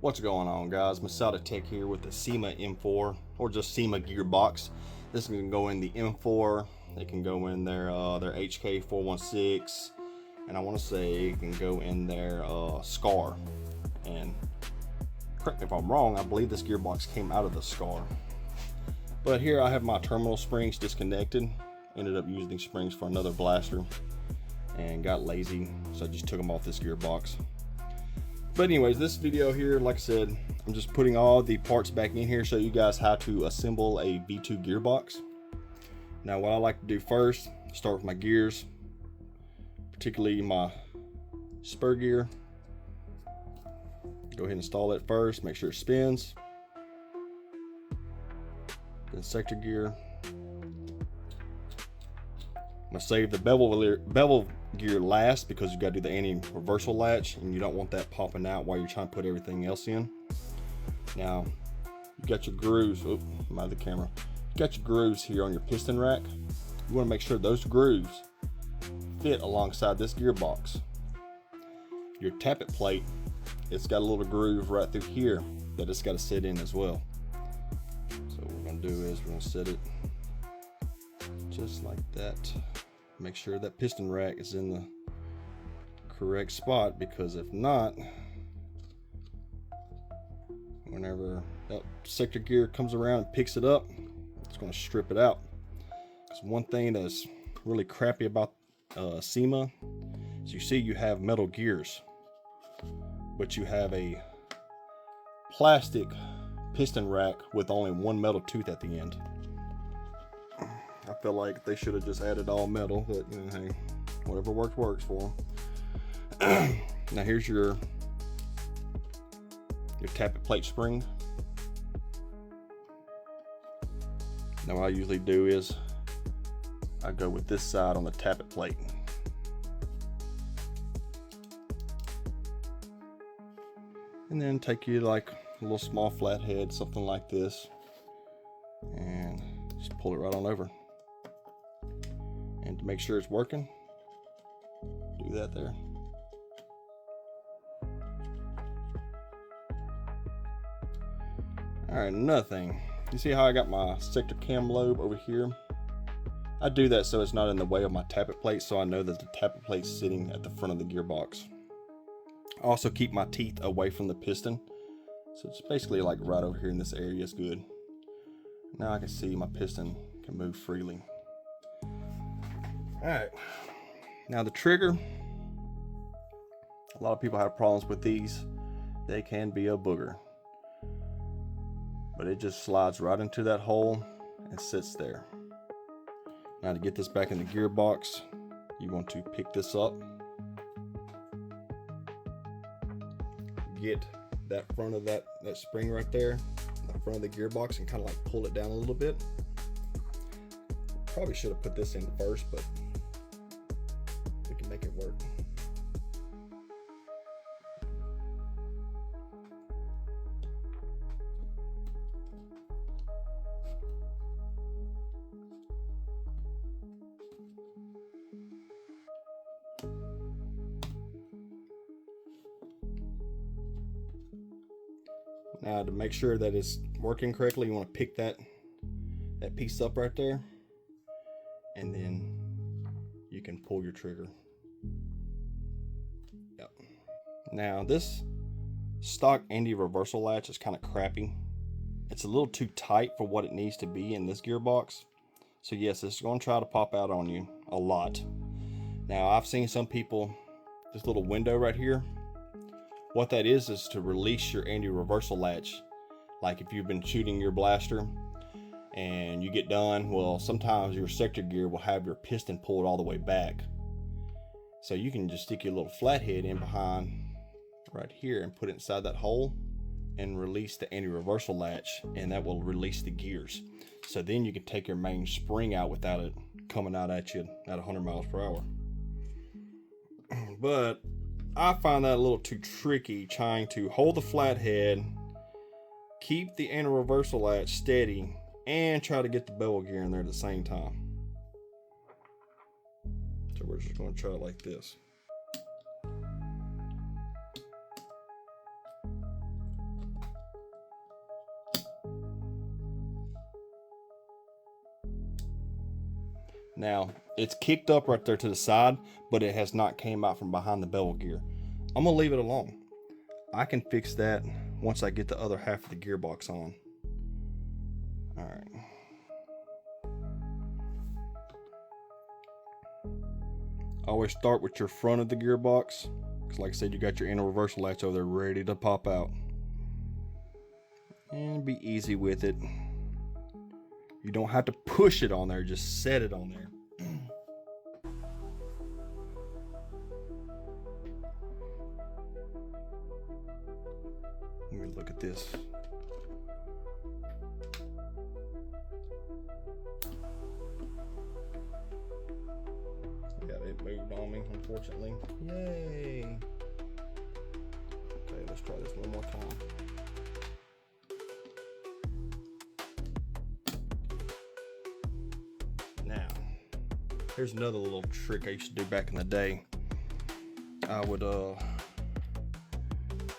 What's going on, guys? Masada Tech here with the Cyma M4 or just Cyma Gearbox. This can go in the M4. It can go in their HK 416, and I want to say it can go in their Scar. And correct me if I'm wrong, I believe this gearbox came out of the Scar. But here I have my terminal springs disconnected. Ended up using springs for another blaster and got lazy, so I just took them off this gearbox. But anyways, this video here, like I said, I'm just putting all the parts back in here, show you guys how to assemble a V2 gearbox. Now what I like to do first, start with my gears, particularly my spur gear. Go ahead and install it first, make sure it spins. Then sector gear. I'm gonna save the bevel gear last because you gotta do the anti-reversal latch and you don't want that popping out while you're trying to put everything else in. Now, you got your grooves, oh, I'm out of the camera. You got your grooves here on your piston rack. You wanna make sure those grooves fit alongside this gearbox. Your tappet plate, it's got a little groove right through here that it's gotta sit in as well. So what we're gonna do is we're gonna set it just like that. Make sure that piston rack is in the correct spot, because if not, whenever that sector gear comes around and picks it up, it's going to strip it out. Because one thing that's really crappy about Cyma is, you see you have metal gears, but you have a plastic piston rack with only one metal tooth at the end. I feel like they should have just added all metal, but you know, hey, whatever works for them. Now here's your tappet plate spring. Now what I usually do is I go with this side on the tappet plate. And then take you like a little small flathead, something like this, and just pull it right on over. And to make sure it's working, do that there. Alright, another thing. You see how I got my sector cam lobe over here? I do that so it's not in the way of my tappet plate, so I know that the tappet plate's sitting at the front of the gearbox. I also keep my teeth away from the piston, so it's basically like right over here in this area is good. Now I can see my piston can move freely. Alright, now the trigger, a lot of people have problems with these. They can be a booger, but it just slides right into that hole and sits there. Now to get this back in the gearbox, you want to pick this up, get that front of that spring right there, the front of the gearbox, and kind of like pull it down a little bit. Probably should have put this in first, but we can make it work. Now to make sure that it's working correctly, you want to pick that piece up right there, and then you can pull your trigger. Yep. Now this stock anti-reversal latch is kind of crappy. It's a little too tight for what it needs to be in this gearbox. So yes, it's going to try to pop out on you a lot. Now I've seen some people, this little window right here, what that is to release your anti-reversal latch. Like if you've been shooting your blaster and you get done, well, sometimes your sector gear will have your piston pulled all the way back. So you can just stick your little flathead in behind right here and put it inside that hole and release the anti-reversal latch, and that will release the gears. So then you can take your main spring out without it coming out at you at 100 miles per hour. But I find that a little too tricky, trying to hold the flathead, keep the anti-reversal latch steady, and try to get the bevel gear in there at the same time. So we're just going to try it like this. Now, it's kicked up right there to the side, but it has not came out from behind the bevel gear. I'm gonna leave it alone. I can fix that once I get the other half of the gearbox on. All right. Always start with your front of the gearbox, because like I said, you got your inner reversal latch over there ready to pop out. And be easy with it. You don't have to push it on there, just set it on there. Let me look at this. Yeah, it moved on me, unfortunately. Yay! Okay, let's try this one more time. Now, here's another little trick I used to do back in the day. I would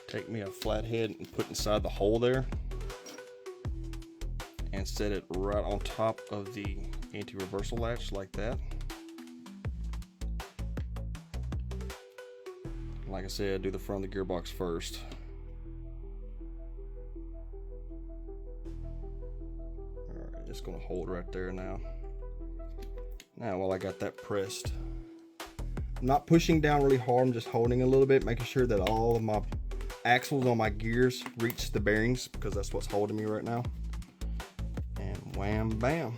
take me a flathead and put inside the hole there and set it right on top of the anti-reversal latch like that. Like I said, do the front of the gearbox first. Alright, just gonna hold right there now. Now, while I got that pressed, I'm not pushing down really hard, I'm just holding a little bit, making sure that all of my axles on my gears reach the bearings, because that's what's holding me right now. And wham bam.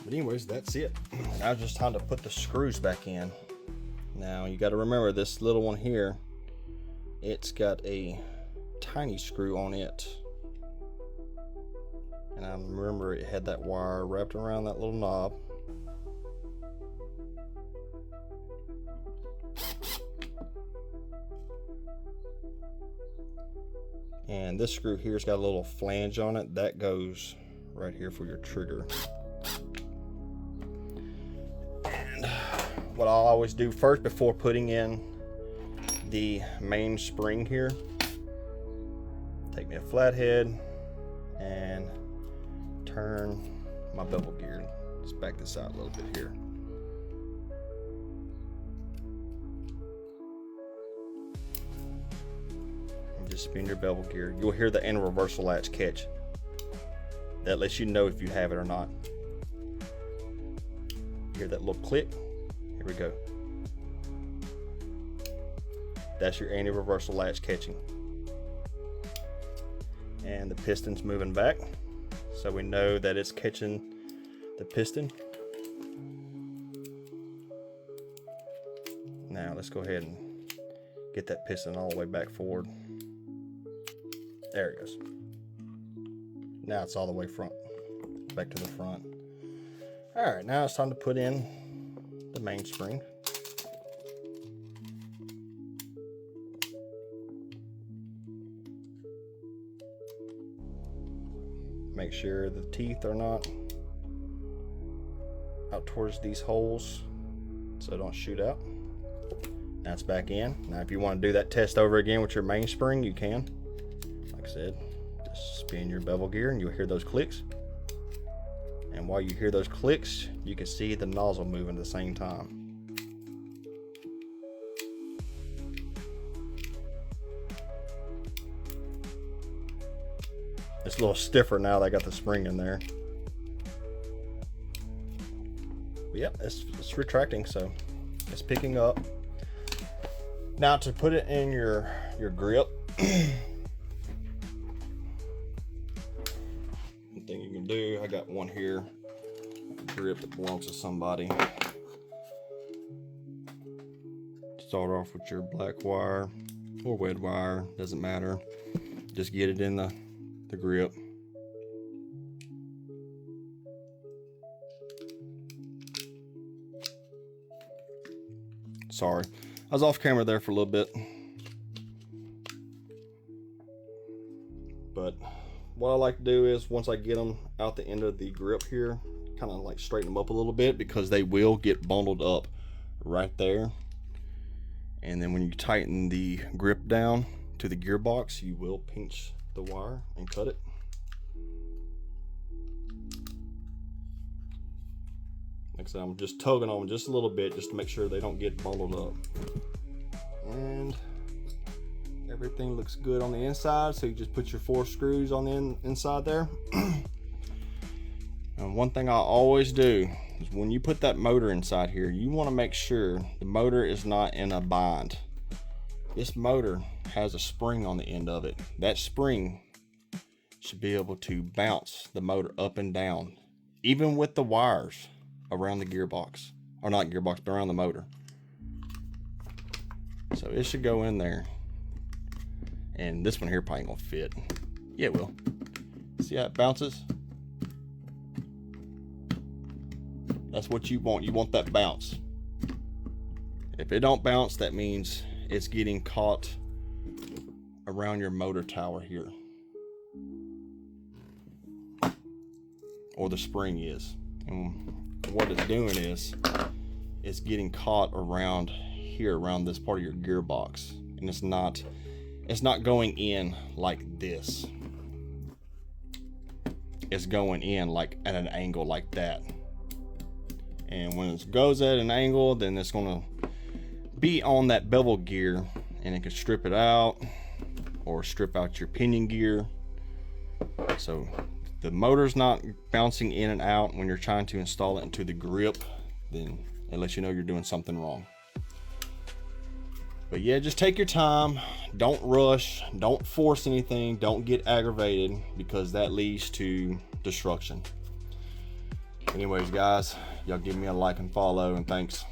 But anyways, that's it. Now it's just time to put the screws back in. Now you got to remember, this little one here, it's got a tiny screw on it. And I remember it had that wire wrapped around that little knob. And this screw here's got a little flange on it. That goes right here for your trigger. And what I'll always do first before putting in the main spring here, take me a flathead and turn my bevel gear. Let's back this out a little bit here. And just spin your bevel gear. You'll hear the inner reversal latch catch. That lets you know if you have it or not. Hear that little click? Here we go. That's your anti-reversal latch catching. And the piston's moving back, so we know that it's catching the piston. Now let's go ahead and get that piston all the way back forward. There it goes. Now it's all the way front, back to the front. All right, now it's time to put in the mainspring. Make sure the teeth are not out towards these holes so they don't shoot out. Now it's back in. Now if you want to do that test over again with your mainspring, you can. Like I said, just spin your bevel gear and you'll hear those clicks. And while you hear those clicks, you can see the nozzle moving at the same time. It's a little stiffer now that I got the spring in there. But yeah, it's retracting, so it's picking up. Now to put it in your grip, one thing you can do, I got one here, grip that belongs to somebody. Start off with your black wire or red wire, doesn't matter. Just get it in the grip. Sorry, I was off camera there for a little bit. But what I like to do is once I get them out the end of the grip here, kind of like straighten them up a little bit, because they will get bundled up right there. And then when you tighten the grip down, to the gearbox, you will pinch the wire and cut it. Like I said, I'm just tugging on them just a little bit just to make sure they don't get bundled up. And everything looks good on the inside, so you just put your 4 screws on the inside there. And one thing I always do is when you put that motor inside here, you want to make sure the motor is not in a bind. This motor has a spring on the end of it. That spring should be able to bounce the motor up and down, even with the wires around the gearbox, or not gearbox, but around the motor. So it should go in there. And this one here probably ain't gonna fit. Yeah, it will. See how it bounces? That's what you want. You want that bounce. If it don't bounce, that means it's getting caught around your motor tower here. Or the spring is. And what it's doing is it's getting caught around here, around this part of your gearbox. And it's not going in like this. It's going in like at an angle like that. And when it goes at an angle, then it's gonna be on that bevel gear, and it can strip it out or strip out your pinion gear. So the motor's not bouncing in and out when you're trying to install it into the grip, then it lets you know you're doing something wrong. But yeah, just take your time, don't rush, don't force anything, don't get aggravated, because that leads to destruction. Anyways guys, y'all give me a like and follow, and thanks.